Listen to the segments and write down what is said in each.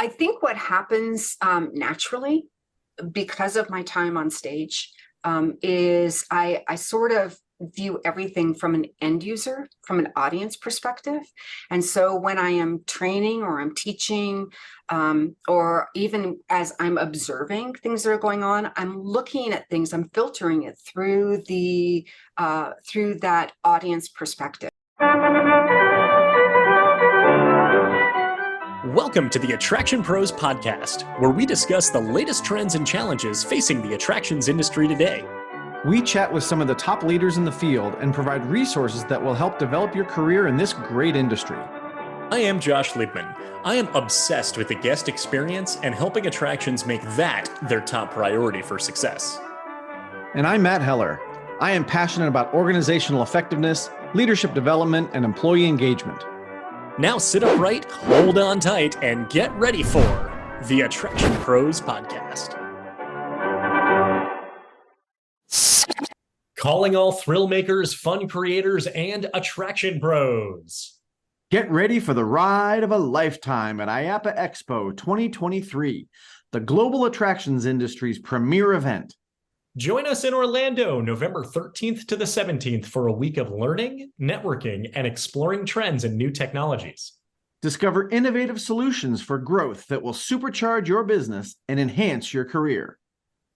I think what happens naturally because of my time on stage is I sort of view everything from an end user, from an audience perspective. And so when I am training or I'm teaching, or even as I'm observing things that are going on, I'm looking at things, I'm filtering it through through that audience perspective. Welcome to the AttractionPros podcast, where we discuss the latest trends and challenges facing the attractions industry today. We chat with some of the top leaders in the field and provide resources that will help develop your career in this great industry. I am Josh Liebman. I am obsessed with the guest experience and helping attractions make that their top priority for success. And I'm Matt Heller. I am passionate about organizational effectiveness, leadership development, and employee engagement. Now sit upright, hold on tight, and get ready for the AttractionPros podcast. Calling all thrill makers, fun creators, and attraction pros. Get ready for the ride of a lifetime at IAAPA Expo 2023, the global attractions industry's premier event. Join us in Orlando, November 13th to the 17th for a week of learning, networking, and exploring trends and new technologies. Discover innovative solutions for growth that will supercharge your business and enhance your career.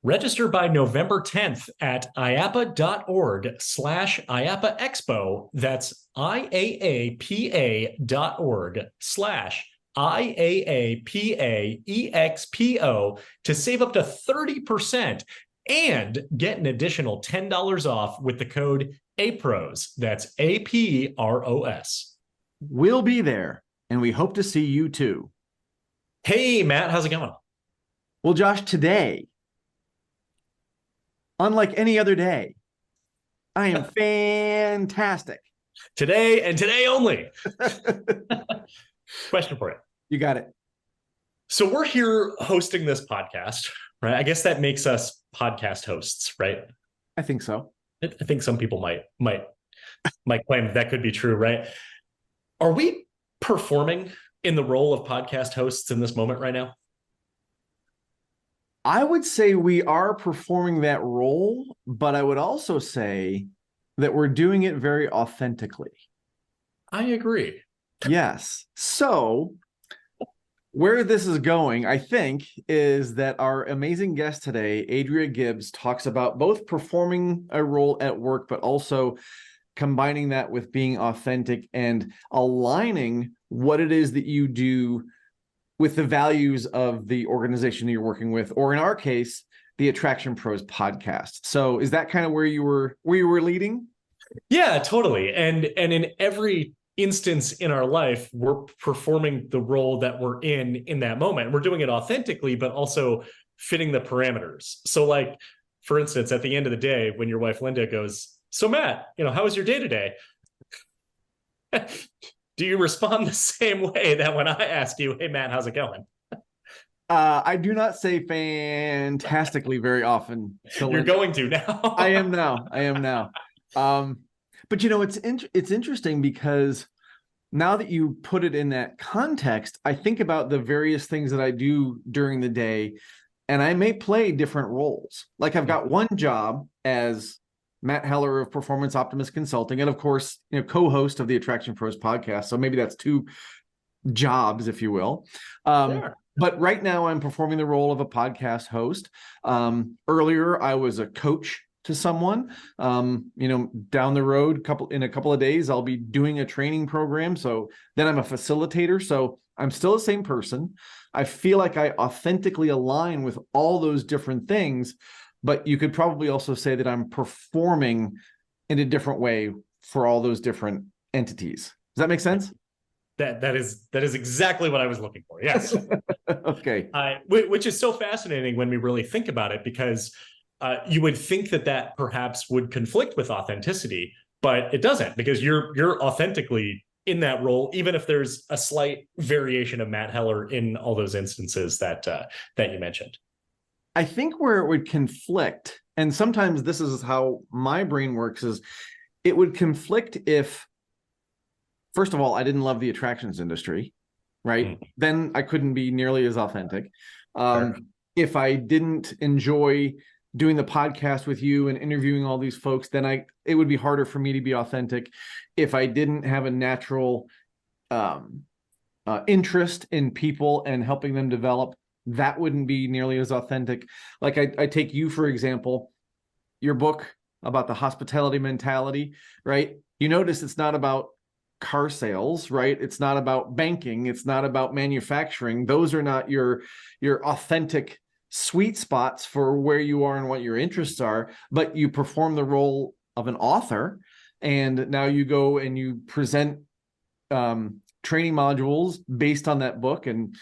Register by November 10th at IAAPA.org/IAAPA Expo. That's IAAPA.org/IAAPA EXPO to save up to 30%. And get an additional $10 off with the code APROS. That's APROS. We'll be there, and we hope to see you too. Hey, Matt, how's it going? Well, Josh, today, unlike any other day, I am fantastic. Today and today only. Question for you. You got it. So we're here hosting this podcast, right? I guess that makes us podcast hosts, right? I think so. I think some people might claim that could be true, right? Are we performing in the role of podcast hosts in this moment right now? I would say we are performing that role, but I would also say that we're doing it very authentically. I agree. Yes. So where this is going, I think, is that our amazing guest today, Adrea Gibbs, talks about both performing a role at work, but also combining that with being authentic and aligning what it is that you do with the values of the organization you're working with, or in our case, the AttractionPros podcast. So is that kind of where you were leading? Yeah, totally. And in every instance in our life, we're performing the role that we're in that moment. We're doing it authentically, but also fitting the parameters. So like, for instance, at the end of the day, when your wife Linda goes, "So Matt, how was your day today?" Do you respond the same way that when I ask you, "Hey Matt, how's it going?" I do not say fantastically very often. You're going to now. I am now. But it's interesting because now that you put it in that context, I think about the various things that I do during the day, and I may play different roles. Like I've got one job as Matt Heller of Performance Optimist Consulting, and of course, co-host of the AttractionPros podcast. So maybe that's two jobs, if you will. Sure. But right now I'm performing the role of a podcast host. Earlier, I was a coach to someone. Down the road, in a couple of days, I'll be doing a training program. So then I'm a facilitator. So I'm still the same person. I feel like I authentically align with all those different things, but you could probably also say that I'm performing in a different way for all those different entities. Does that make sense? That is exactly what I was looking for. Yes. Okay. Which is so fascinating when we really think about it, because you would think that perhaps would conflict with authenticity, but it doesn't, because you're authentically in that role, even if there's a slight variation of Matt Heller in all those instances that you mentioned. I think where it would conflict, and sometimes this is how my brain works, is it would conflict if, first of all, I didn't love the attractions industry. right? Then I couldn't be nearly as authentic. Sure. If I didn't enjoy doing the podcast with you and interviewing all these folks, then it would be harder for me to be authentic. If I didn't have a natural interest in people and helping them develop, that wouldn't be nearly as authentic. Like I take you, for example, your book about the hospitality mentality, right? You notice it's not about car sales, right? It's not about banking. It's not about manufacturing. Those are not your authentic sweet spots for where you are and what your interests are, but you perform the role of an author. And now you go and you present training modules based on that book and,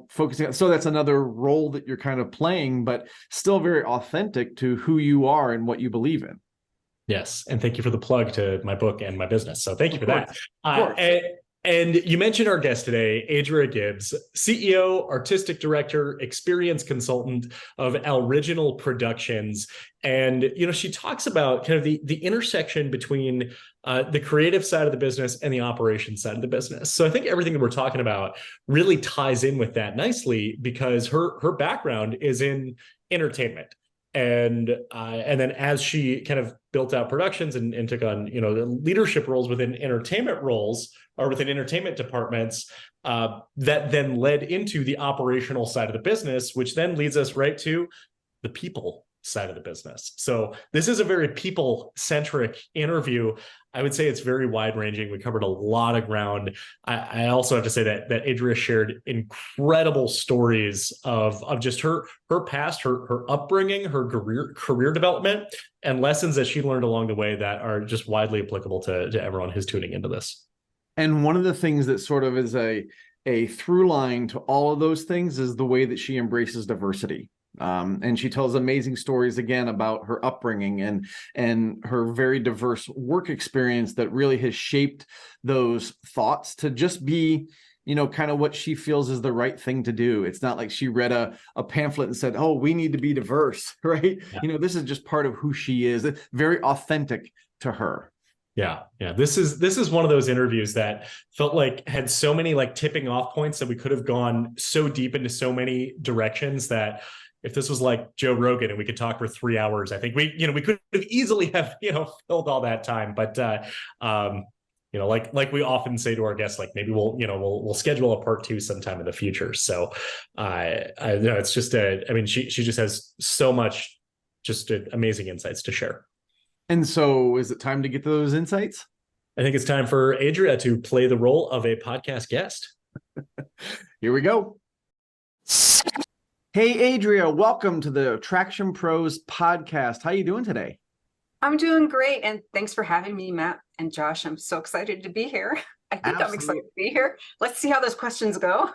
focusing on, so that's another role that you're kind of playing, but still very authentic to who you are and what you believe in. Yes. And thank you for the plug to my book and my business. So thank you for that. And you mentioned our guest today, Adrea Gibbs, CEO, Artistic Director, Experience Consultant of Alriginal Productions. And, she talks about kind of the intersection between the creative side of the business and the operations side of the business. So I think everything that we're talking about really ties in with that nicely because her background is in entertainment. And then as she kind of built out productions and took on, the leadership roles within entertainment roles or within entertainment departments, that then led into the operational side of the business, which then leads us right to the people side of the business. So this is a very people-centric interview. I would say it's very wide-ranging. We covered a lot of ground. I also have to say that Adrea shared incredible stories of just her past, her upbringing, her career development, and lessons that she learned along the way that are just widely applicable to everyone who's tuning into this. And one of the things that sort of is a through line to all of those things is the way that she embraces diversity. And she tells amazing stories again about her upbringing and her very diverse work experience that really has shaped those thoughts to just be, kind of what she feels is the right thing to do. It's not like she read a pamphlet and said, oh, we need to be diverse, right? Yeah. This is just part of who she is. It's very authentic to her. Yeah. This is one of those interviews that felt like had so many like tipping off points that we could have gone so deep into so many directions that if this was like Joe Rogan and we could talk for 3 hours, I think we could have easily have, filled all that time. But, like we often say to our guests, like maybe we'll schedule a part 2 sometime in the future. So it's just she just has so much, just amazing insights to share. And so is it time to get to those insights? I think it's time for Adrea to play the role of a podcast guest. Here we go. Hey, Adrea, welcome to the AttractionPros podcast. How you doing today? I'm doing great. And thanks for having me, Matt and Josh. I'm so excited to be here. I think I'm excited to be here. Let's see how those questions go.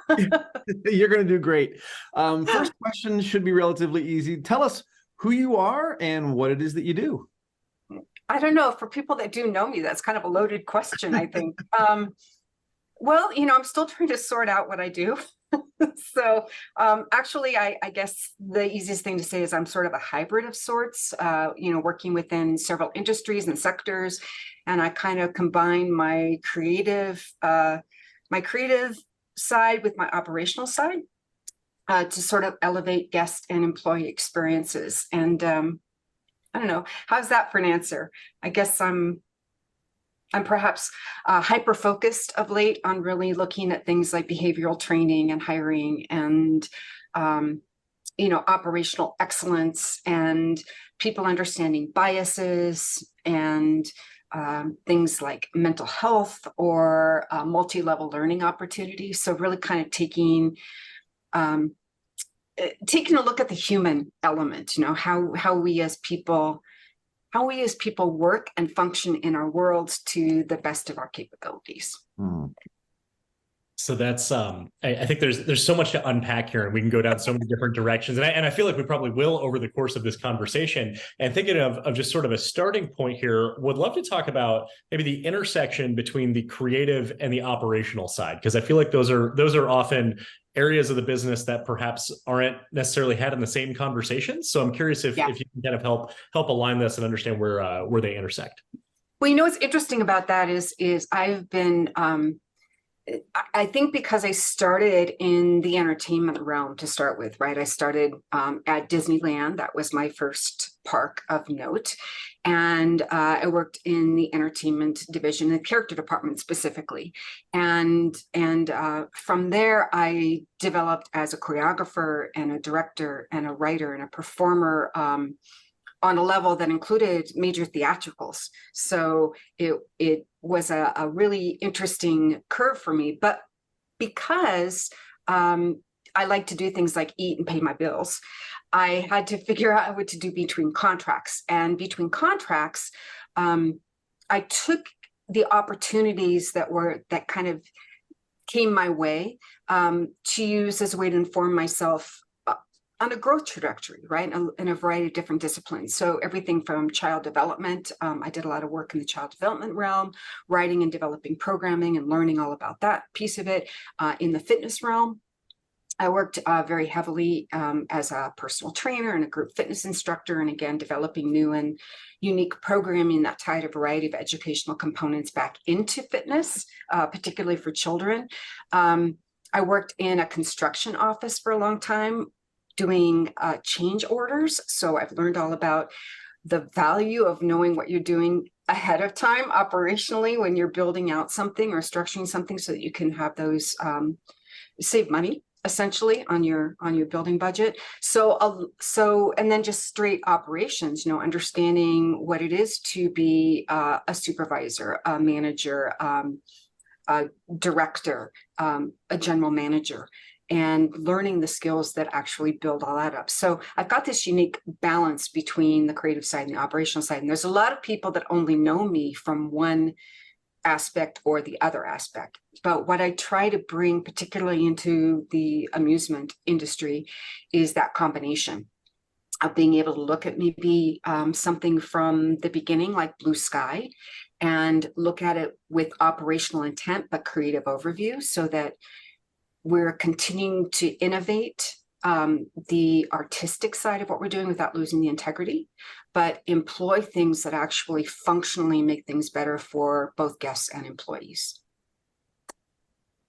You're going to do great. First question should be relatively easy. Tell us who you are and what it is that you do. I don't know. For people that do know me, that's kind of a loaded question, I think. Well, I'm still trying to sort out what I do. So actually, I guess the easiest thing to say is I'm sort of a hybrid of sorts, working within several industries and sectors. And I kind of combine my creative side with my operational side to sort of elevate guest and employee experiences. And I don't know, how's that for an answer? I guess I'm perhaps hyper-focused of late on really looking at things like behavioral training and hiring and, operational excellence and people understanding biases and things like mental health or multi-level learning opportunities. So really kind of taking a look at the human element, how we as people work and function in our world to the best of our capabilities. So that's I think there's so much to unpack here, and we can go down so many different directions. And I feel like we probably will over the course of this conversation. And thinking of just sort of a starting point here, would love to talk about maybe the intersection between the creative and the operational side, because I feel like those are often areas of the business that perhaps aren't necessarily had in the same conversations. So I'm curious if you can kind of help align this and understand where they intersect. Well, what's interesting about that is I've been I think because I started in the entertainment realm to start with, right? I started at Disneyland. That was my first park of note. And I worked in the entertainment division, the character department specifically. And from there, I developed as a choreographer and a director and a writer and a performer on a level that included major theatricals. So it was a really interesting curve for me. But because I like to do things like eat and pay my bills, I had to figure out what to do between contracts. And between contracts, I took the opportunities that kind of came my way to use as a way to inform myself on a growth trajectory, right? In a variety of different disciplines. So everything from child development, I did a lot of work in the child development realm, writing and developing programming and learning all about that piece of it. In the fitness realm, I worked very heavily as a personal trainer and a group fitness instructor, and again, developing new and unique programming that tied a variety of educational components back into fitness, particularly for children. I worked in a construction office for a long time, doing change orders. So I've learned all about the value of knowing what you're doing ahead of time operationally when you're building out something or structuring something so that you can have those save money essentially on your building budget. So and then just straight operations, understanding what it is to be a supervisor, a manager, a director, a general manager, and learning the skills that actually build all that up. So I've got this unique balance between the creative side and the operational side. And there's a lot of people that only know me from one aspect or the other aspect. But what I try to bring, particularly into the amusement industry, is that combination of being able to look at maybe something from the beginning, like Blue Sky, and look at it with operational intent, but creative overview, so that we're continuing to innovate the artistic side of what we're doing without losing the integrity, but employ things that actually functionally make things better for both guests and employees.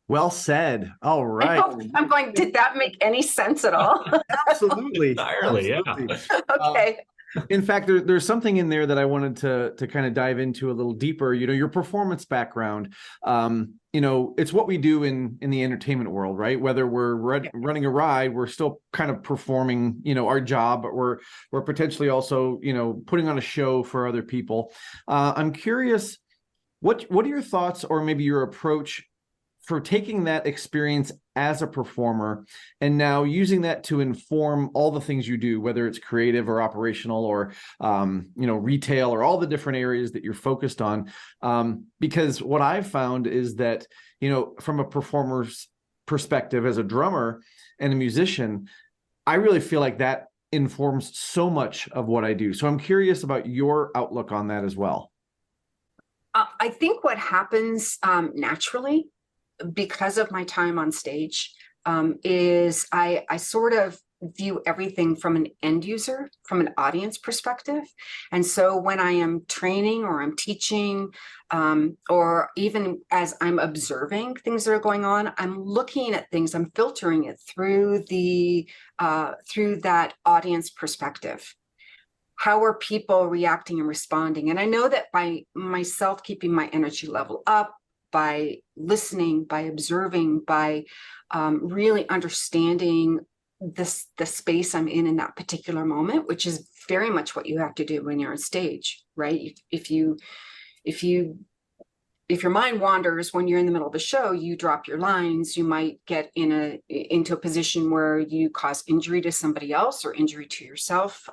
Well said. All right. I'm going, did that make any sense at all? Absolutely. Entirely, Absolutely. Okay. In fact, there's something in there that I wanted to kind of dive into a little deeper. Your performance background. It's what we do in the entertainment world, right? Whether we're running a ride, we're still kind of performing, our job, but we're potentially also, putting on a show for other people. I'm curious, what are your thoughts, or maybe your approach for taking that experience as a performer and now using that to inform all the things you do, whether it's creative or operational or, retail, or all the different areas that you're focused on? Because what I've found is that, from a performer's perspective as a drummer and a musician, I really feel like that informs so much of what I do. So I'm curious about your outlook on that as well. I think what happens naturally, because of my time on stage, is I sort of view everything from an end user, from an audience perspective. And so when I am training or I'm teaching, or even as I'm observing things that are going on, I'm looking at things, I'm filtering it through through that audience perspective. How are people reacting and responding? And I know that by myself keeping my energy level up, by listening, by observing, by really understanding the space I'm in that particular moment, which is very much what you have to do when you're on stage, right? If your mind wanders when you're in the middle of the show, you drop your lines, you might get into a position where you cause injury to somebody else or injury to yourself,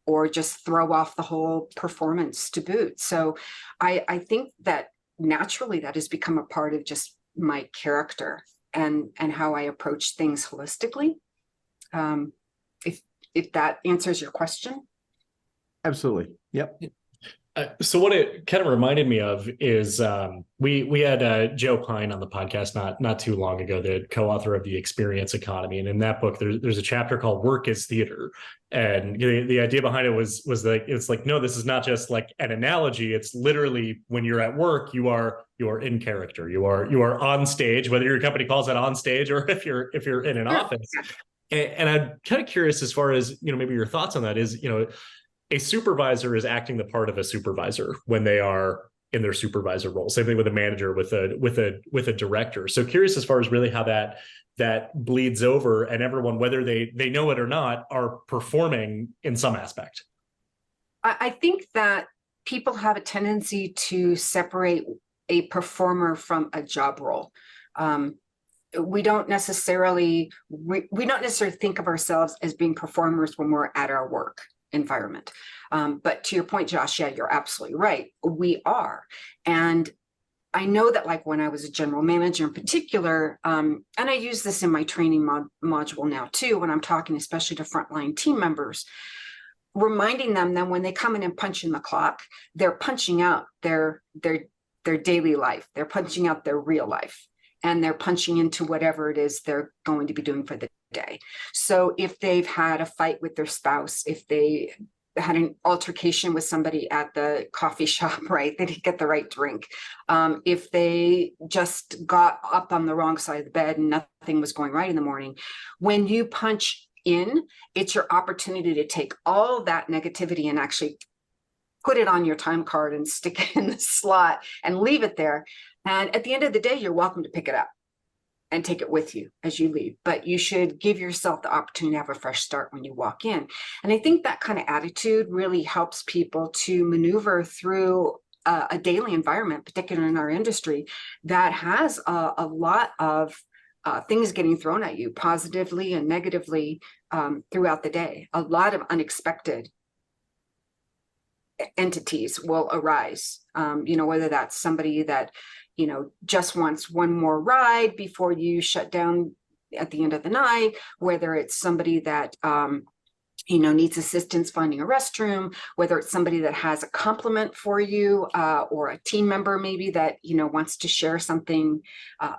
or just throw off the whole performance to boot. So I think that naturally that has become a part of just my character and how I approach things holistically. If that answers your question. Absolutely. Yep. So what it kind of reminded me of is we had Joe Pine on the podcast not too long ago, the co-author of The Experience Economy, and in that book there's a chapter called Work is Theater, and the idea behind it was like, it's like, no, this is not just like an analogy. It's literally, when you're at work, you are in character. You are on stage, whether your company calls it on stage or if you're in an office. And I'm kind of curious, as far as, maybe your thoughts on that is, a supervisor is acting the part of a supervisor when they are in their supervisor role. Same thing with a manager, with a director. So curious as far as really how that bleeds over, and everyone, whether they know it or not, are performing in some aspect. I think that people have a tendency to separate a performer from a job role. We don't necessarily think of ourselves as being performers when we're at our work environment. But to your point, Josh, yeah, you're absolutely right. We are. And I know that, like, when I was a general manager in particular, and I use this in my training module now too, when I'm talking especially to frontline team members, reminding them that when they come in and punch in the clock, they're punching out their daily life. They're punching out their real life. And they're punching into whatever it is they're going to be doing for the day. So if they've had a fight with their spouse, if they had an altercation with somebody at the coffee shop, right, they didn't get the right drink. If they just got up on the wrong side of the bed and nothing was going right in the morning, when you punch in, it's your opportunity to take all that negativity and actually put it on your time card and stick it in the slot and leave it there. And at the end of the day, you're welcome to pick it up and take it with you as you leave. But you should give yourself the opportunity to have a fresh start when you walk in. And I think that kind of attitude really helps people to maneuver through a daily environment, particularly in our industry, that has a lot of things getting thrown at you positively and negatively throughout the day. A lot of unexpected entities will arise, whether that's somebody that just wants one more ride before you shut down at the end of the night, whether it's somebody that needs assistance finding a restroom, whether it's somebody that has a compliment for you, or a team member maybe that wants to share something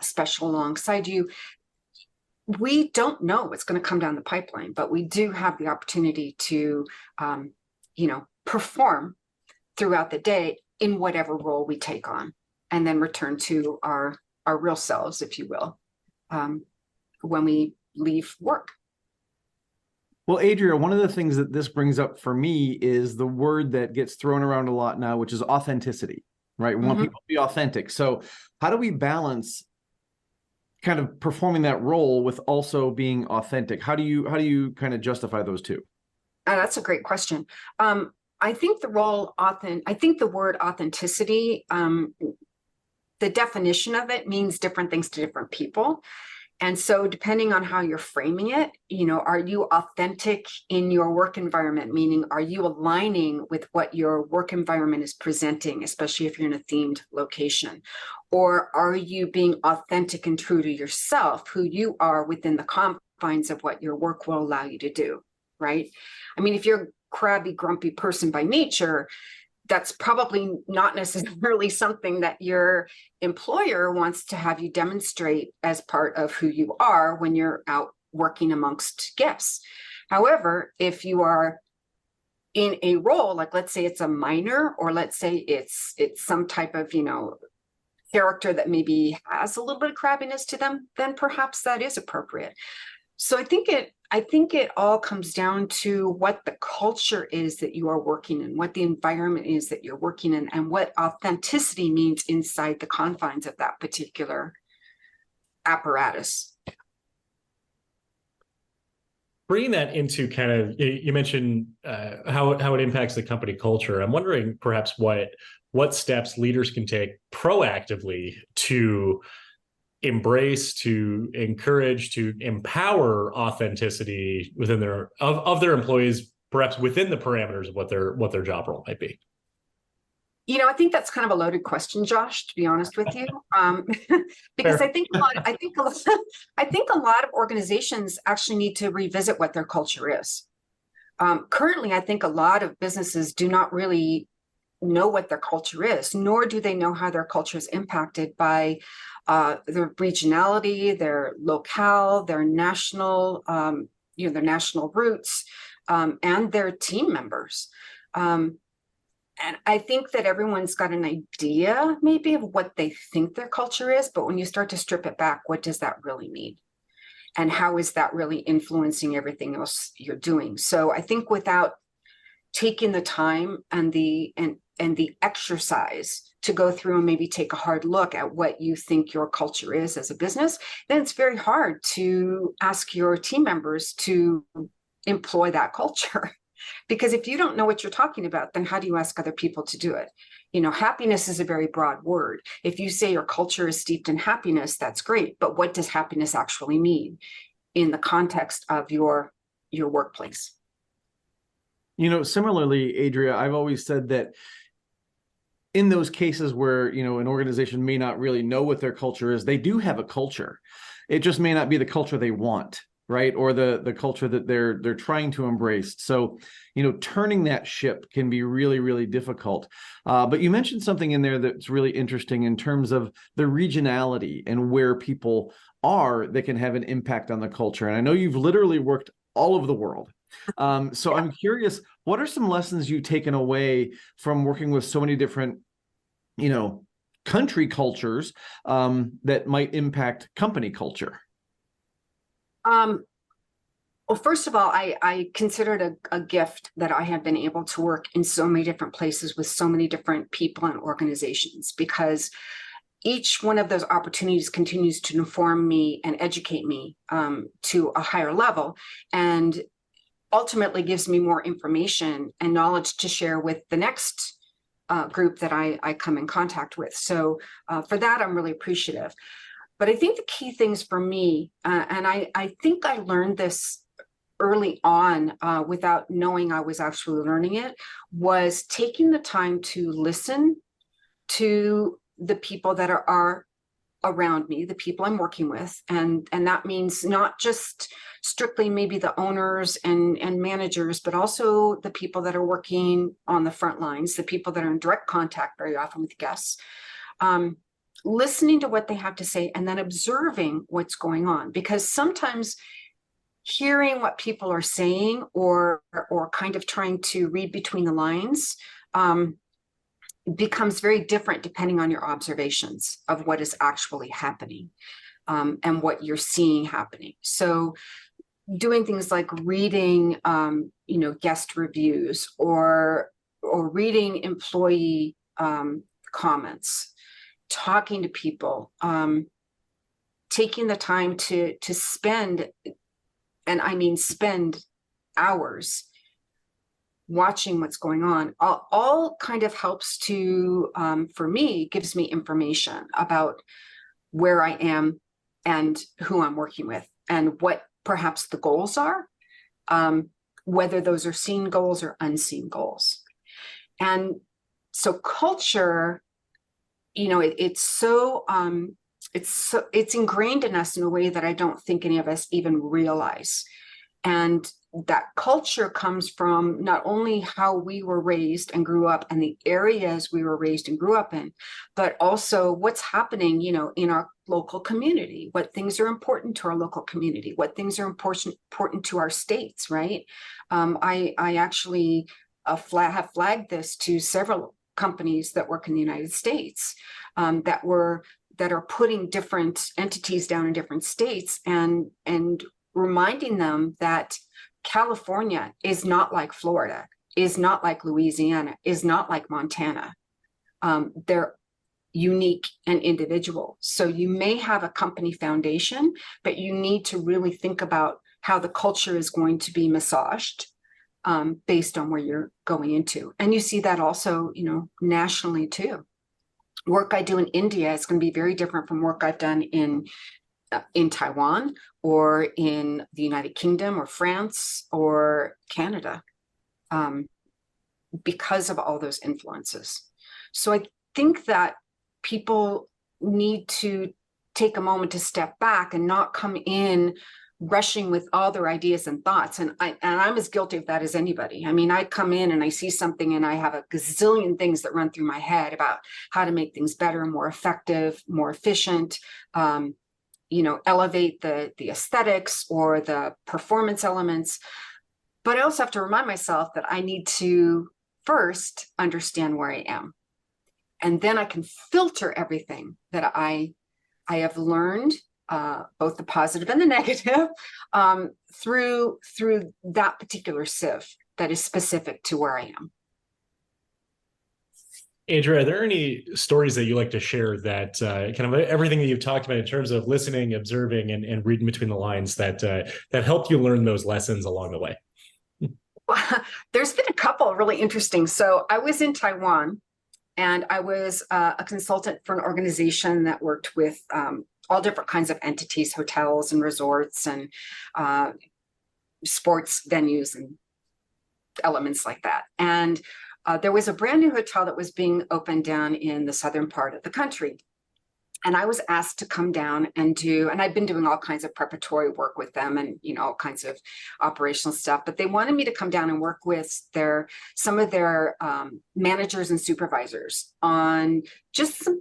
special alongside you. We don't know what's going to come down the pipeline, but we do have the opportunity to perform throughout the day in whatever role we take on, and then return to our real selves, if you will, when we leave work. Well, Adrea, one of the things that this brings up for me is the word that gets thrown around a lot now, which is authenticity, right? We want people to be authentic. So how do we balance kind of performing that role with also being authentic? How do you kind of justify those two? That's a great question. I think the word authenticity, the definition of it means different things to different people. And so depending on how you're framing it, are you authentic in your work environment? Meaning, are you aligning with what your work environment is presenting, especially if you're in a themed location? Or are you being authentic and true to yourself, who you are within the confines of what your work will allow you to do, right? I mean, if you're a crabby, grumpy person by nature, that's probably not necessarily something that your employer wants to have you demonstrate as part of who you are when you're out working amongst guests. However, if you are in a role, like let's say it's a minor, or let's say it's some type of, character that maybe has a little bit of crabbiness to them, then perhaps that is appropriate. So I think it all comes down to what the culture is that you are working in, what the environment is that you're working in, and what authenticity means inside the confines of that particular apparatus. Bringing that into kind of, you mentioned how it impacts the company culture. I'm wondering perhaps what steps leaders can take proactively to embrace, to encourage, to empower authenticity within their employees, perhaps within the parameters of what their job role might be. I think that's kind of a loaded question, Josh, to be honest with you, because Fair. I think a lot of organizations actually need to revisit what their culture is. Currently, I think a lot of businesses do not really know what their culture is, nor do they know how their culture is impacted by their regionality, their locale, their national, their national roots, and their team members. And I think that everyone's got an idea maybe of what they think their culture is, but when you start to strip it back, what does that really mean? And how is that really influencing everything else you're doing? So I think without taking the time and the exercise to go through and maybe take a hard look at what you think your culture is as a business, then it's very hard to ask your team members to employ that culture. Because if you don't know what you're talking about, then how do you ask other people to do it? Happiness is a very broad word. If you say your culture is steeped in happiness, that's great. But what does happiness actually mean in the context of your workplace? Similarly, Adrea, I've always said that in those cases where, an organization may not really know what their culture is, they do have a culture. It just may not be the culture they want, right? Or the culture that they're trying to embrace. So, turning that ship can be really, really difficult. But you mentioned something in there that's really interesting in terms of the regionality and where people are that can have an impact on the culture. And I know you've literally worked all over the world. So I'm curious, what are some lessons you've taken away from working with so many different, country cultures that might impact company culture? Well, first of all, I consider it a gift that I have been able to work in so many different places with so many different people and organizations, because each one of those opportunities continues to inform me and educate me to a higher level, and ultimately gives me more information and knowledge to share with the next group that I come in contact with. So for that, I'm really appreciative. But I think the key things for me, and I think I learned this early on without knowing I was actually learning it, was taking the time to listen to the people that are around me, the people I'm working with. And that means not just strictly maybe the owners and managers, but also the people that are working on the front lines, the people that are in direct contact very often with guests. Listening to what they have to say and then observing what's going on, because sometimes hearing what people are saying or kind of trying to read between the lines becomes very different depending on your observations of what is actually happening and what you're seeing happening. So doing things like reading guest reviews or reading employee comments, talking to people, taking the time to spend, and I mean spend hours watching what's going on, all kind of helps to, for me, gives me information about where I am and who I'm working with and what perhaps the goals are, whether those are seen goals or unseen goals. And so culture, it's ingrained in us in a way that I don't think any of us even realize. And that culture comes from not only how we were raised and grew up and the areas we were raised and grew up in, but also what's happening, in our local community, what things are important to our local community, what things are important to our states, right? I actually have flagged this to several companies that work in the United States that are putting different entities down in different states and reminding them that California is not like Florida, is not like Louisiana, is not like Montana. They're unique and individual. So you may have a company foundation, but you need to really think about how the culture is going to be massaged based on where you're going into. And you see that also, nationally too. Work I do in India is going to be very different from work I've done in Taiwan or in the United Kingdom or France or Canada, because of all those influences. So I think that people need to take a moment to step back and not come in rushing with all their ideas and thoughts. And I'm as guilty of that as anybody. I mean, I come in and I see something and I have a gazillion things that run through my head about how to make things better, more effective, more efficient, elevate the aesthetics or the performance elements. But I also have to remind myself that I need to first understand where I am. And then I can filter everything that I have learned, both the positive and the negative, through that particular sieve that is specific to where I am. Adrea, are there any stories that you like to share that kind of everything that you've talked about in terms of listening, observing, and reading between the lines that helped you learn those lessons along the way? There's been a couple really interesting. So I was in Taiwan, and I was a consultant for an organization that worked with all different kinds of entities, hotels and resorts and sports venues and elements like that. And there was a brand new hotel that was being opened down in the southern part of the country. And I was asked to come down and I'd been doing all kinds of preparatory work with them and, all kinds of operational stuff, but they wanted me to come down and work with some of their managers and supervisors on just some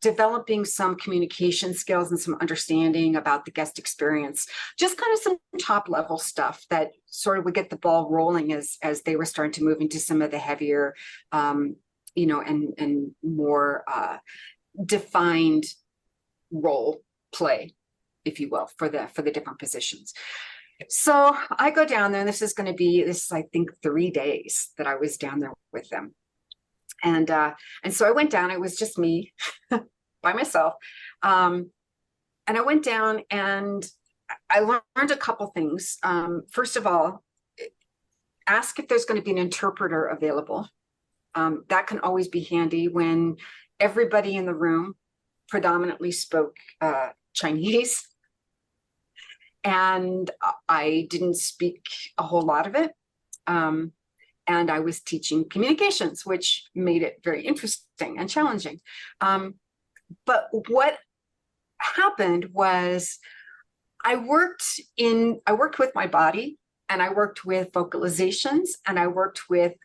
developing some communication skills and some understanding about the guest experience, just kind of some top level stuff that sort of would get the ball rolling as they were starting to move into some of the heavier, and more, defined role play, if you will, for the different positions. So I go down there, and this is I think 3 days that I was down there with them. And so I went down, it was just me by myself. And I went down and I learned a couple things. First of all, ask if there's going to be an interpreter available. That can always be handy when everybody in the room predominantly spoke Chinese, and I didn't speak a whole lot of it. And I was teaching communications, which made it very interesting and challenging. But what happened was I worked with my body, and I worked with vocalizations, and I worked with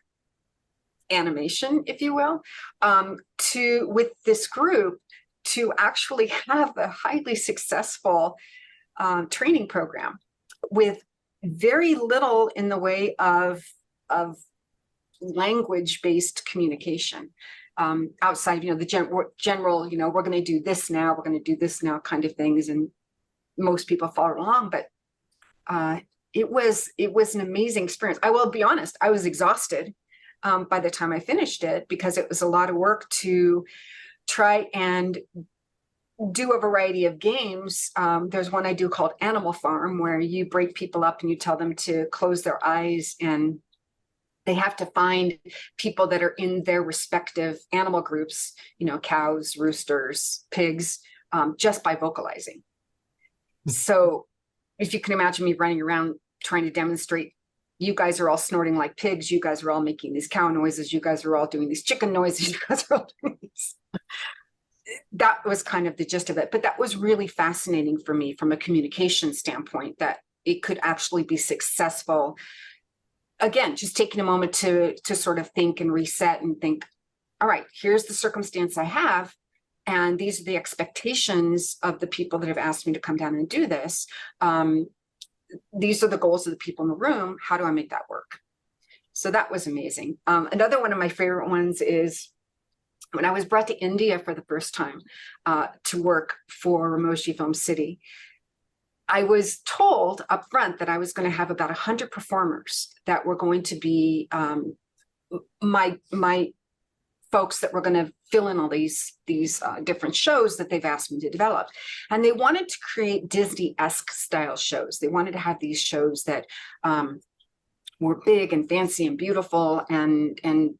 animation, if you will, with this group to actually have a highly successful training program with very little in the way of language-based communication, outside, the general, we're going to do this now, we're going to do this now kind of things, and most people follow along. But it was an amazing experience. I will be honest, I was exhausted by the time I finished it, because it was a lot of work to try and do a variety of games. There's one I do called Animal Farm, where you break people up and you tell them to close their eyes, and they have to find people that are in their respective animal groups, cows, roosters, pigs, just by vocalizing. So if you can imagine me running around trying to demonstrate, you guys are all snorting like pigs, you guys are all making these cow noises, you guys are all doing these chicken noises, you guys are all doing these. That was kind of the gist of it. But that was really fascinating for me from a communication standpoint, that it could actually be successful. Again, just taking a moment to sort of think and reset and think, all right, here's the circumstance I have, and these are the expectations of the people that have asked me to come down and do this. These are the goals of the people in the room. How do I make that work? So that was amazing. Another one of my favorite ones is when I was brought to India for the first time to work for Ramoshi Film City. I was told up front that I was going to have about 100 performers that were going to be my folks that were going to fill in all these different shows that they've asked me to develop. And they wanted to create Disney-esque style shows. They wanted to have these shows that were big and fancy and beautiful and in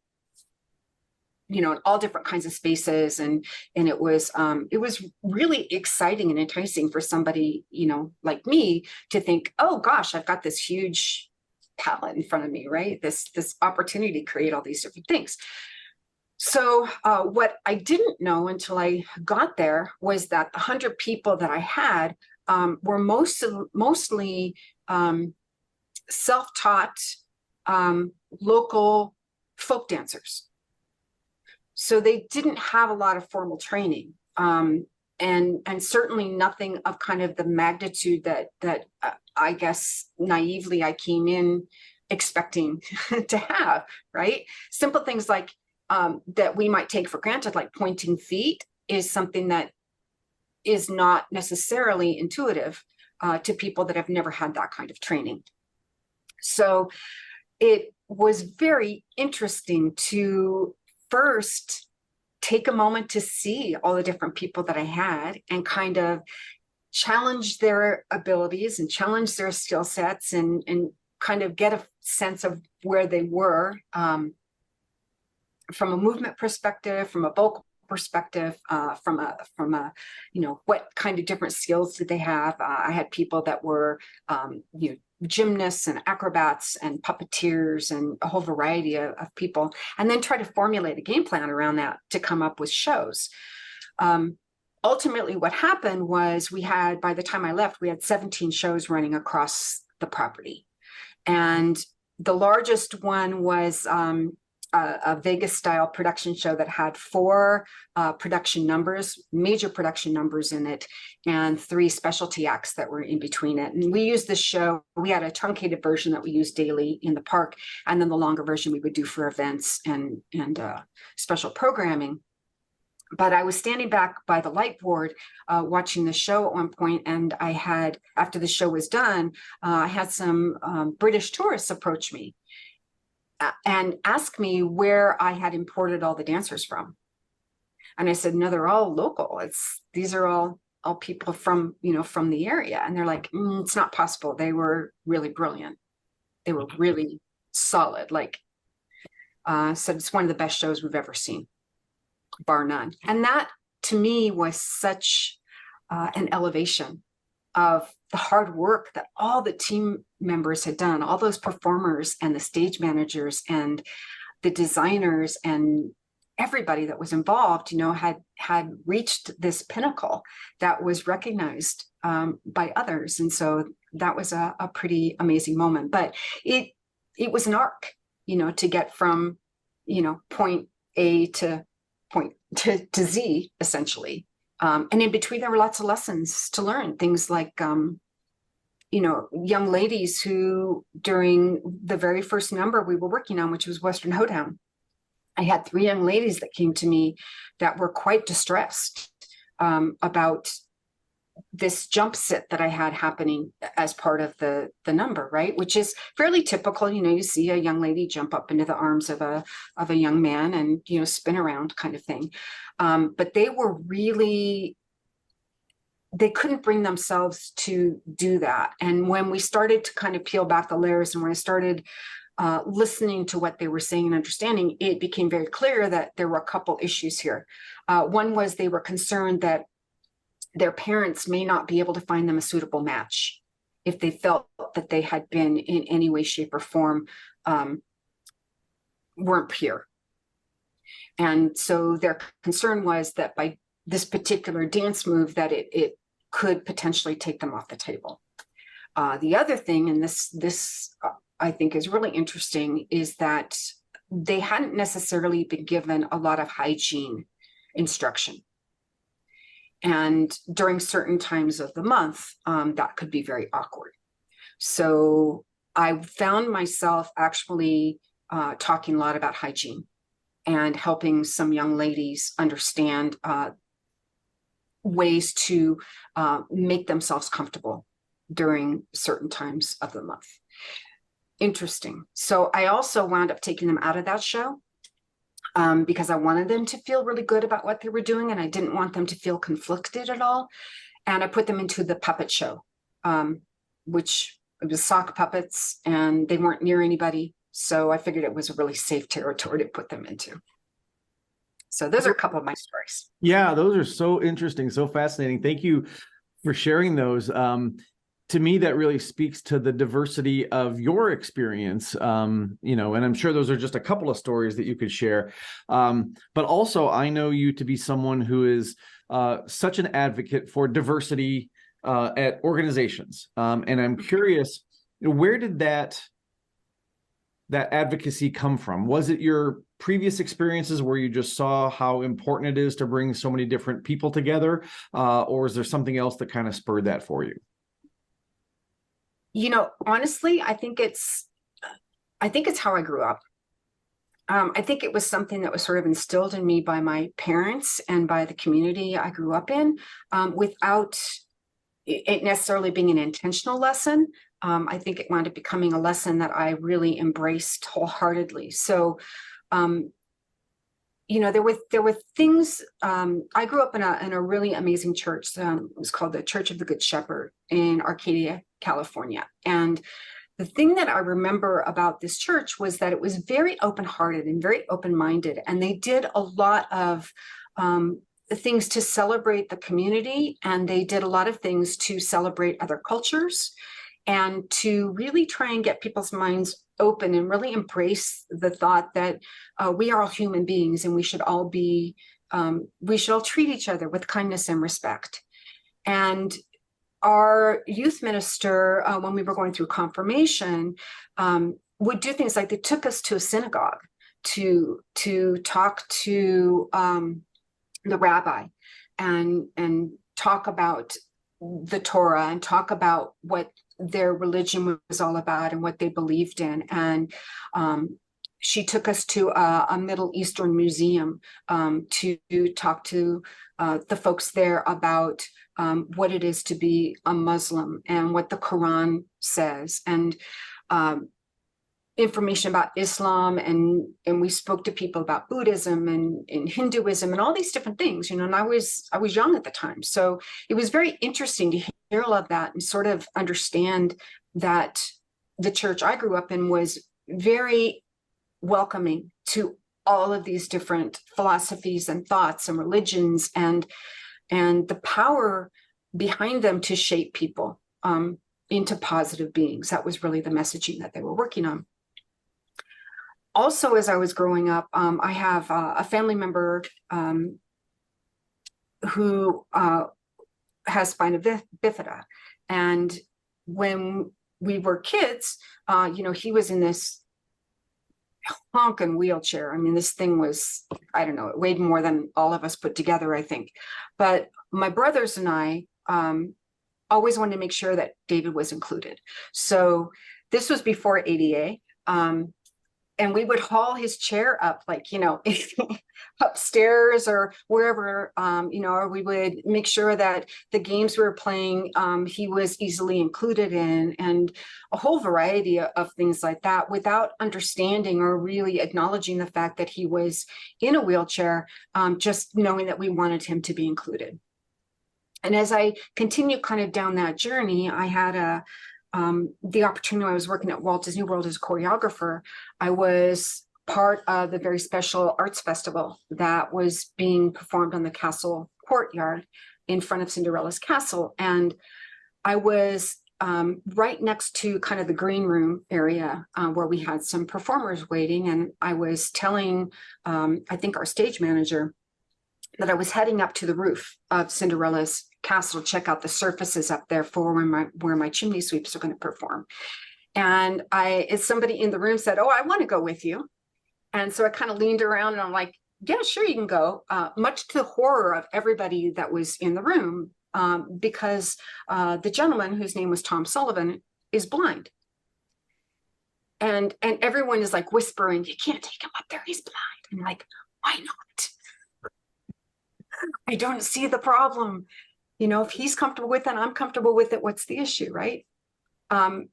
all different kinds of spaces. And it was really exciting and enticing for somebody, like me, to think, oh gosh, I've got this huge palette in front of me, right? This opportunity to create all these different things. So what I didn't know until I got there was that the 100 people that I had were mostly self-taught local folk dancers. So they didn't have a lot of formal training, and certainly nothing of kind of the magnitude that I guess naively I came in expecting to have, right? Simple things like that we might take for granted, like pointing feet, is something that is not necessarily intuitive to people that have never had that kind of training. So it was very interesting to first take a moment to see all the different people that I had and kind of challenge their abilities and challenge their skill sets and kind of get a sense of where they were from a movement perspective, from a vocal perspective, from a what kind of different skills did they have. I had people that were gymnasts and acrobats and puppeteers and a whole variety of people, and then try to formulate a game plan around that to come up with shows. Ultimately, what happened was by the time I left, we had 17 shows running across the property. And the largest one was a Vegas style production show that had 4 major production numbers in it, and 3 specialty acts that were in between it. And we used this show, we had a truncated version that we used daily in the park, and then the longer version we would do for events and special programming. But I was standing back by the light board watching the show at one point, and I had, after the show was done, I had some British tourists approach me and ask me where I had imported all the dancers from. And I said, no, they're all local. These are all people from, from the area. And they're like, it's not possible. They were really brilliant. They were really solid. Said it's one of the best shows we've ever seen, bar none. And that to me was such an elevation of the hard work that all the team members had done, all those performers and the stage managers and the designers and everybody that was involved, had reached this pinnacle that was recognized by others. And so that was a pretty amazing moment. But it was an arc, to get from, point A to point to Z, essentially. And in between, there were lots of lessons to learn, things like, young ladies who, during the very first number we were working on, which was Western Hoedown, I had 3 young ladies that came to me that were quite distressed about this jump sit that I had happening as part of the number, right? Which is fairly typical. You see a young lady jump up into the arms of a young man and, spin around kind of thing. But they were really, they couldn't bring themselves to do that. And when we started to kind of peel back the layers, and when I started listening to what they were saying and understanding, it became very clear that there were a couple issues here. One was they were concerned that their parents may not be able to find them a suitable match if they felt that they had been in any way, shape, or form weren't pure. And so their concern was that by this particular dance move, that it could potentially take them off the table. The other thing, and this I think is really interesting, is that they hadn't necessarily been given a lot of hygiene instruction. And during certain times of the month, that could be very awkward. So I found myself actually talking a lot about hygiene and helping some young ladies understand ways to make themselves comfortable during certain times of the month. Interesting. So I also wound up taking them out of that show because I wanted them to feel really good about what they were doing, and I didn't want them to feel conflicted at all. And I put them into the puppet show, which it was sock puppets, and they weren't near anybody. So I figured it was a really safe territory to put them into. So those are a couple of my stories. Yeah, those are so interesting, so fascinating. Thank you for sharing those. To me, that really speaks to the diversity of your experience, and I'm sure those are just a couple of stories that you could share. But also, I know you to be someone who is such an advocate for diversity at organizations. And I'm curious, where did that advocacy come from? Was it your previous experiences where you just saw how important it is to bring so many different people together? Or is there something else that kind of spurred that for you? Honestly, I think it's how I grew up. I think it was something that was sort of instilled in me by my parents and by the community I grew up in, without it necessarily being an intentional lesson. I think it wound up becoming a lesson that I really embraced wholeheartedly. So, there were things. I grew up in a really amazing church. It was called the Church of the Good Shepherd in Arcadia, California. And the thing that I remember about this church was that it was very open-hearted and very open-minded, and they did a lot of things to celebrate the community, and they did a lot of things to celebrate other cultures and to really try and get people's minds open and really embrace the thought that we are all human beings and we should all treat each other with kindness and respect. And our youth minister, when we were going through confirmation, would do things like they took us to a synagogue to talk to the rabbi and talk about the Torah and talk about what their religion was all about and what they believed in. And she took us to a Middle Eastern museum to talk to the folks there about what it is to be a Muslim and what the Quran says, and information about Islam, and we spoke to people about Buddhism and Hinduism and all these different things, and I was young at the time. So it was very interesting to hear all of that and sort of understand that the church I grew up in was very welcoming to all of these different philosophies and thoughts and religions, and the power behind them to shape people into positive beings. That was really the messaging that they were working on. Also, as I was growing up, I have a family member who has spina bifida. And when we were kids, he was in this honking wheelchair. I mean, this thing was, I don't know, it weighed more than all of us put together, I think. But my brothers and I always wanted to make sure that David was included. So this was before ADA. And we would haul his chair up, upstairs or wherever, or we would make sure that the games we were playing, he was easily included in, and a whole variety of things like that, without understanding or really acknowledging the fact that he was in a wheelchair, just knowing that we wanted him to be included. And as I continued kind of down that journey, I had the opportunity. I was working at Walt Disney World as a choreographer. I was part of the very special arts festival that was being performed on the castle courtyard in front of Cinderella's castle. And I was right next to kind of the green room area where we had some performers waiting. And I was telling, I think, our stage manager that I was heading up to the roof of Cinderella's castle to check out the surfaces up there for where my chimney sweeps are going to perform. And somebody in the room said, "Oh, I want to go with you." And so I kind of leaned around and I'm like, "Yeah, sure, you can go." Much to the horror of everybody that was in the room, because the gentleman, whose name was Tom Sullivan, is blind. And everyone is like whispering, "You can't take him up there, he's blind." I'm like, "Why not? I don't see the problem. If he's comfortable with it, I'm comfortable with it. What's the issue, right?" And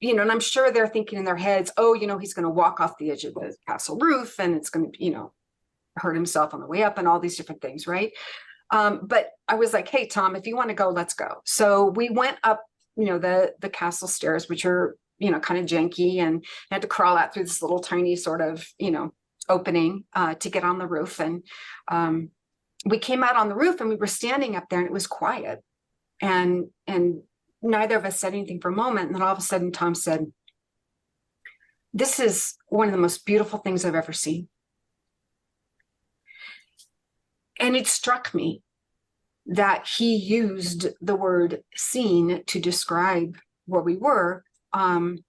I'm sure they're thinking in their heads, "Oh, he's going to walk off the edge of the castle roof and it's going to, hurt himself on the way up," and all these different things, right? But I was like, "Hey, Tom, if you want to go, let's go." So we went up, the castle stairs, which are, kind of janky, and had to crawl out through this little tiny sort of, opening to get on the roof. And we came out on the roof and we were standing up there and it was quiet. And neither of us said anything for a moment. And then all of a sudden, Tom said, "This is one of the most beautiful things I've ever seen." And it struck me that he used the word seen to describe where we were. And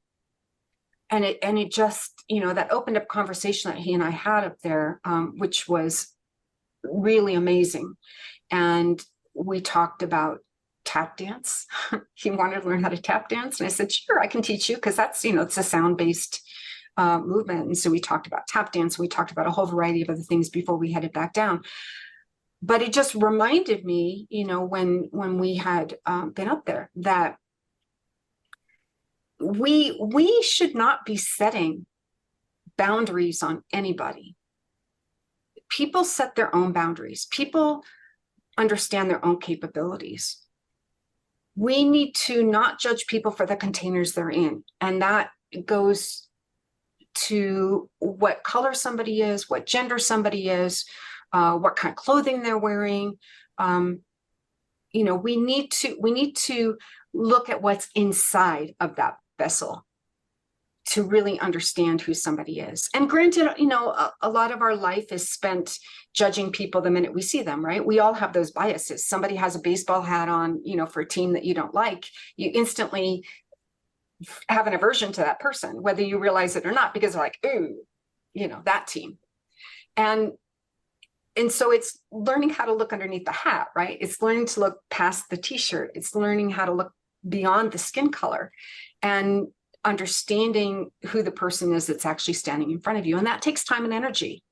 it just, that opened up conversation that he and I had up there, which was really amazing. And we talked about tap dance. He wanted to learn how to tap dance. And I said, sure, I can teach you, because that's, it's a sound-based movement. And so we talked about tap dance. We talked about a whole variety of other things before we headed back down. But it just reminded me, when we had been up there, that we should not be setting boundaries on anybody. People set their own boundaries. People understand their own capabilities. We need to not judge people for the containers they're in. And that goes to what color somebody is, what gender somebody is, what kind of clothing they're wearing. We need to look at what's inside of that vessel to really understand who somebody is. And granted, a lot of our life is spent judging people the minute we see them, right? We all have those biases. Somebody has a baseball hat on, for a team that you don't like, you instantly have an aversion to that person, whether you realize it or not, because they're like, ooh, that team. And so it's learning how to look underneath the hat, right? It's learning to look past the t-shirt. It's learning how to look beyond the skin color and understanding who the person is that's actually standing in front of you. And that takes time and energy.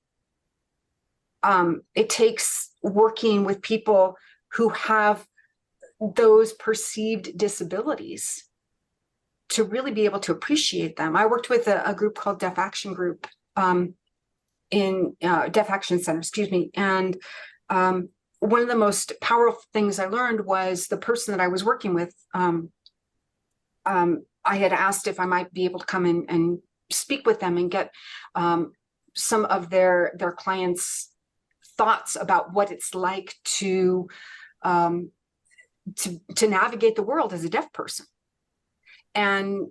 It takes working with people who have those perceived disabilities to really be able to appreciate them. I worked with a group called Deaf Action Group, in Deaf Action Center, excuse me. And one of the most powerful things I learned was the person that I was working with. I had asked if I might be able to come in and speak with them and get some of their clients' thoughts about what it's like to navigate the world as a deaf person. And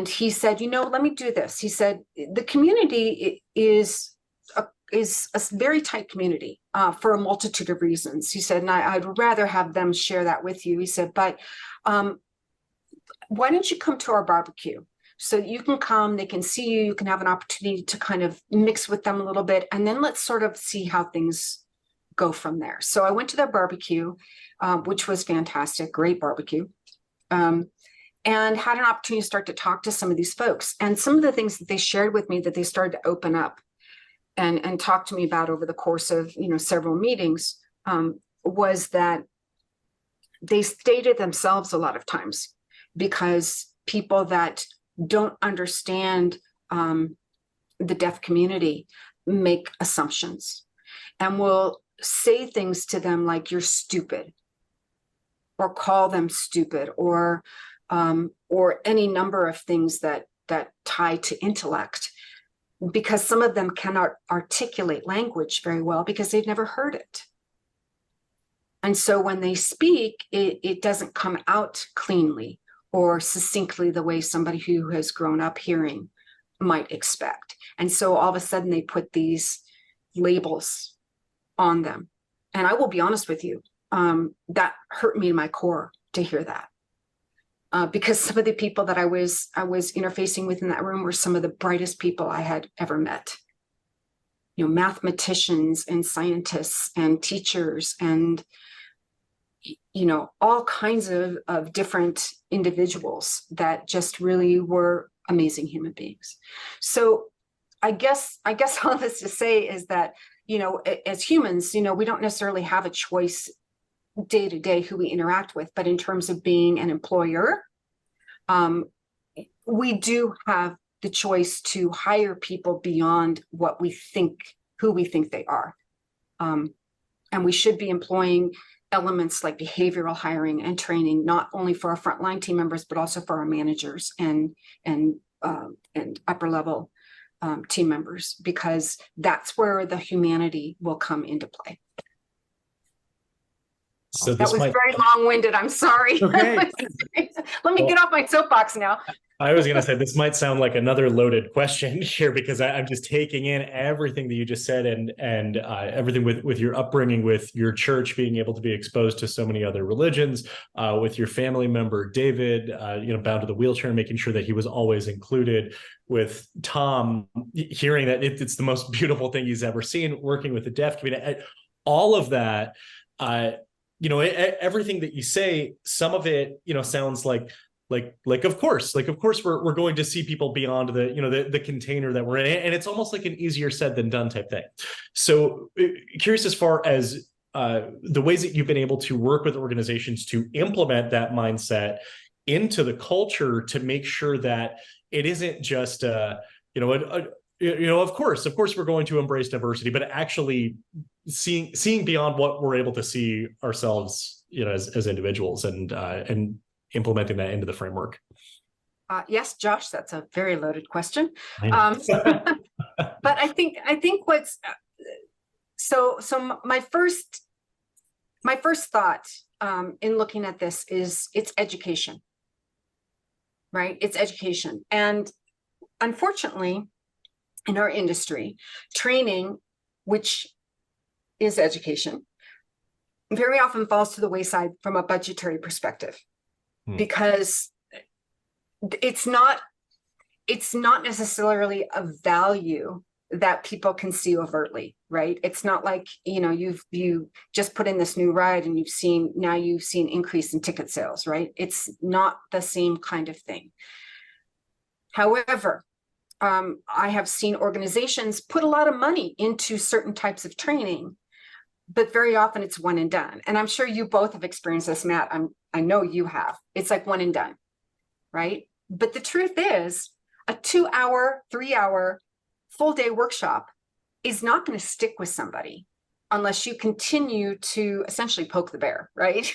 he said, let me do this. He said, the community is a very tight community for a multitude of reasons. He said, and I'd rather have them share that with you. He said, but why don't you come to our barbecue? So you can come, they can see you, you can have an opportunity to kind of mix with them a little bit, and then let's sort of see how things go from there. So I went to their barbecue, which was fantastic, great barbecue, and had an opportunity to start to talk to some of these folks. And some of the things that they shared with me that they started to open up and talk to me about over the course of several meetings was that they stated themselves a lot of times, because people that don't understand the deaf community make assumptions and will say things to them like, you're stupid, or call them stupid, or any number of things that tie to intellect, because some of them cannot articulate language very well because they've never heard it. And so when they speak, it doesn't come out cleanly or succinctly the way somebody who has grown up hearing might expect. And so all of a sudden they put these labels on them. And I will be honest with you, that hurt me in my core to hear that. Because some of the people that I was interfacing with in that room were some of the brightest people I had ever met. Mathematicians and scientists and teachers and all kinds of different individuals that just really were amazing human beings. So I guess all this to say is that, as humans, we don't necessarily have a choice day to day who we interact with, but in terms of being an employer, we do have the choice to hire people beyond who we think they are. And we should be employing elements like behavioral hiring and training, not only for our frontline team members, but also for our managers and upper level team members, because that's where the humanity will come into play. So that was very long-winded. I'm sorry. Okay. Let me get off my soapbox now. I was going to say this might sound like another loaded question here because I'm just taking in everything that you just said and everything with your upbringing, with your church being able to be exposed to so many other religions, with your family member David, bound to the wheelchair, making sure that he was always included. With Tom, hearing that it's the most beautiful thing he's ever seen, working with the deaf community, all of that. Everything that you say, some of it, sounds like of course we're going to see people beyond the container that we're in, and it's almost like an easier said than done type thing. So curious as far as the ways that you've been able to work with organizations to implement that mindset into the culture to make sure that it isn't just of course we're going to embrace diversity, but actually seeing beyond what we're able to see ourselves, as individuals, and implementing that into the framework. Yes, Josh, that's a very loaded question. I But I think what's so my first thought in looking at this is it's education, right? It's education. And unfortunately, in our industry, training, which is education, very often falls to the wayside from a budgetary perspective. Because it's not necessarily a value that people can see overtly, right? It's not like, you just put in this new ride and you've seen increase in ticket sales, right? It's not the same kind of thing. However, I have seen organizations put a lot of money into certain types of training, but very often it's one and done. And I'm sure you both have experienced this, Matt. I know you have. It's like one and done, right? But the truth is, a 2-hour, 3-hour, full day workshop is not going to stick with somebody unless you continue to essentially poke the bear, right?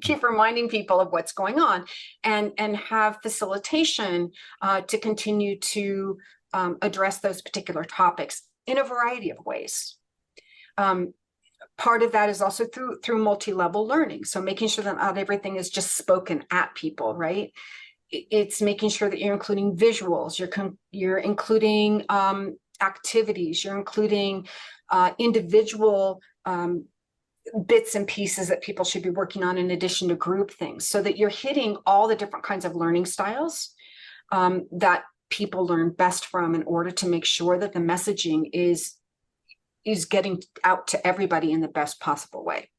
Keep reminding people of what's going on, and have facilitation to continue to address those particular topics in a variety of ways. Part of that is also through multi-level learning. So making sure that not everything is just spoken at people, right? It's making sure that you're including visuals, you're including activities, you're including individual bits and pieces that people should be working on in addition to group things, so that you're hitting all the different kinds of learning styles that people learn best from, in order to make sure that the messaging is getting out to everybody in the best possible way.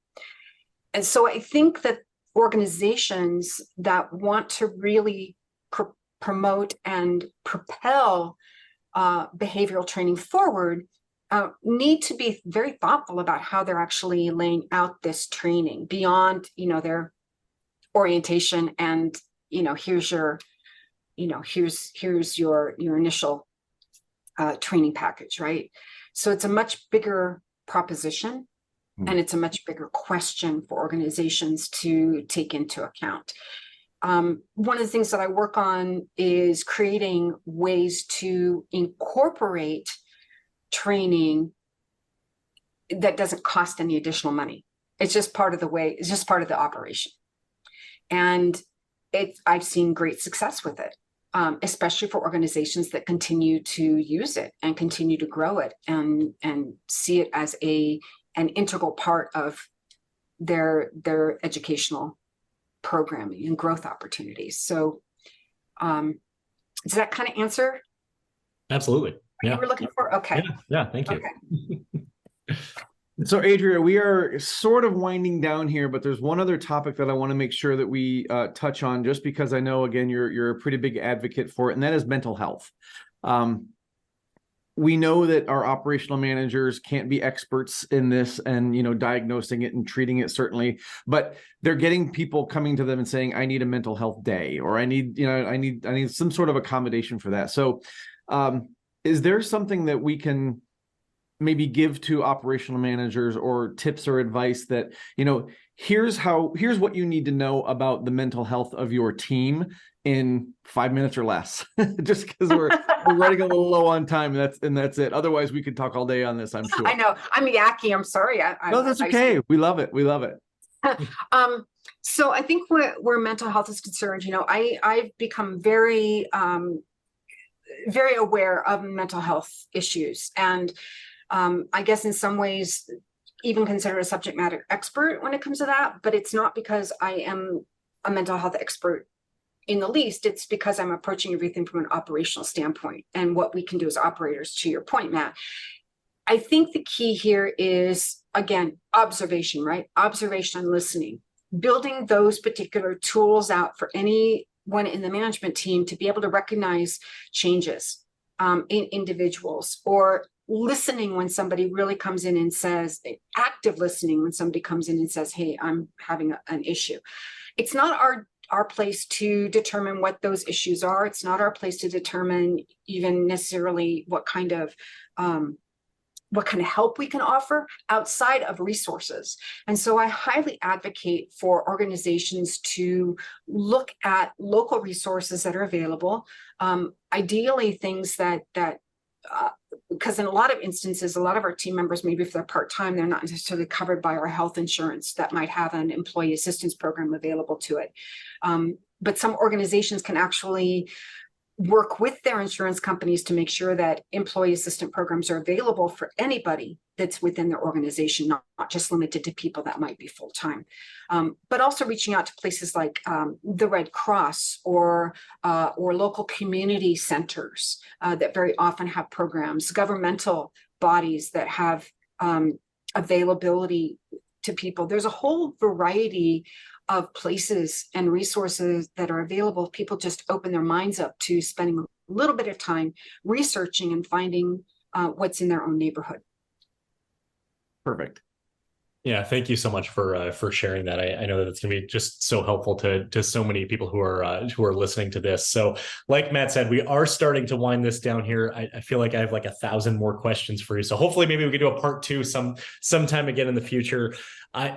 And so I think that organizations that want to really promote and propel behavioral training forward need to be very thoughtful about how they're actually laying out this training beyond, their orientation and, here's your initial training package, right? So it's a much bigger proposition, and it's a much bigger question for organizations to take into account. One of the things that I work on is creating ways to incorporate training that doesn't cost any additional money. It's just part of the operation. And I've seen great success with it. Especially for organizations that continue to use it and continue to grow it and see it as an integral part of their educational programming and growth opportunities. So does that kind of answer? Absolutely. Yeah. What you were looking for? Okay. Yeah. Thank you. Okay. So, Adrea, we are sort of winding down here, but there's one other topic that I want to make sure that we touch on, just because I know, again, you're a pretty big advocate for it, and that is mental health. We know that our operational managers can't be experts in this and, diagnosing it and treating it, certainly, but they're getting people coming to them and saying, I need a mental health day, or I need some sort of accommodation for that. So is there something that we can maybe give to operational managers, or tips or advice that, here's what you need to know about the mental health of your team in 5 minutes or less, just because we're running a little low on time. That's it. Otherwise we could talk all day on this, I'm sure. I know. I'm yucky. I'm sorry. No, that's okay. We love it. So I think where mental health is concerned, I've become very, very aware of mental health issues, and I guess in some ways even considered a subject matter expert when it comes to that. But it's not because I am a mental health expert in the least. It's because I'm approaching everything from an operational standpoint and what we can do as operators. To your point, Matt, I think the key here is, again, observation, right? Observation and listening, building those particular tools out for anyone in the management team to be able to recognize changes in individuals, or listening when somebody really comes in and says, active listening when somebody comes in and says, hey, I'm having an issue. It's not our place to determine what those issues are. It's not our place to determine even necessarily what kind of help we can offer outside of resources. And so I highly advocate for organizations to look at local resources that are available, ideally things that because in a lot of instances, a lot of our team members, maybe if they're part-time, they're not necessarily covered by our health insurance that might have an employee assistance program available to it. But some organizations can actually work with their insurance companies to make sure that employee assistance programs are available for anybody that's within their organization, not just limited to people that might be full-time. But also reaching out to places like the Red Cross or local community centers that very often have programs, governmental bodies that have availability to people. There's a whole variety of places and resources that are available. People just open their minds up to spending a little bit of time researching and finding what's in their own neighborhood. Perfect. Yeah, thank you so much for sharing that. I know that it's going to be just so helpful to so many people who are listening to this. So, like Matt said, we are starting to wind this down here. I feel like I have like 1,000 more questions for you. So hopefully, maybe we can do a part 2 sometime again in the future.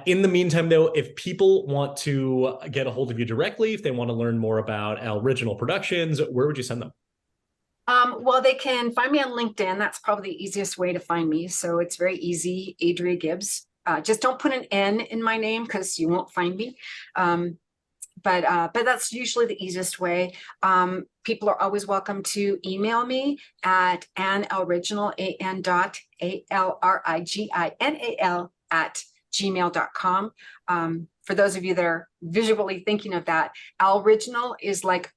In the meantime, though, if people want to get a hold of you directly, if they want to learn more about Alriginal Productions, where would you send them? Well, they can find me on LinkedIn. That's probably the easiest way to find me. So it's very easy, Adrea Gibbs. Just don't put an N in my name because you won't find me. But that's usually the easiest way. People are always welcome to email me at Alriginal, AN.ALRIGINAL @gmail.com. For those of you that are visually thinking of that, Alriginal is like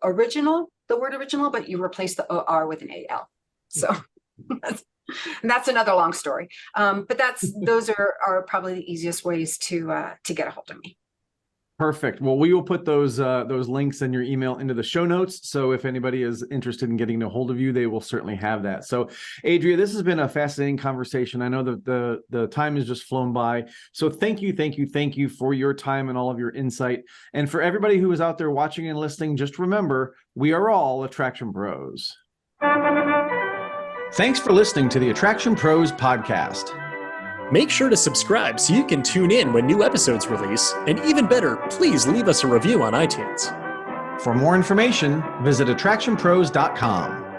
original, the word original, but you replace the OR with an AL. So that's another long story. But those are probably the easiest ways to get a hold of me. Perfect. Well, we will put those links in your email into the show notes. So if anybody is interested in getting a hold of you, they will certainly have that. So Adrea, this has been a fascinating conversation. I know that the time has just flown by. So thank you for your time and all of your insight. And for everybody who is out there watching and listening, just remember, we are all Attraction Pros. Thanks for listening to the Attraction Pros podcast. Make sure to subscribe so you can tune in when new episodes release. And even better, please leave us a review on iTunes. For more information, visit AttractionPros.com.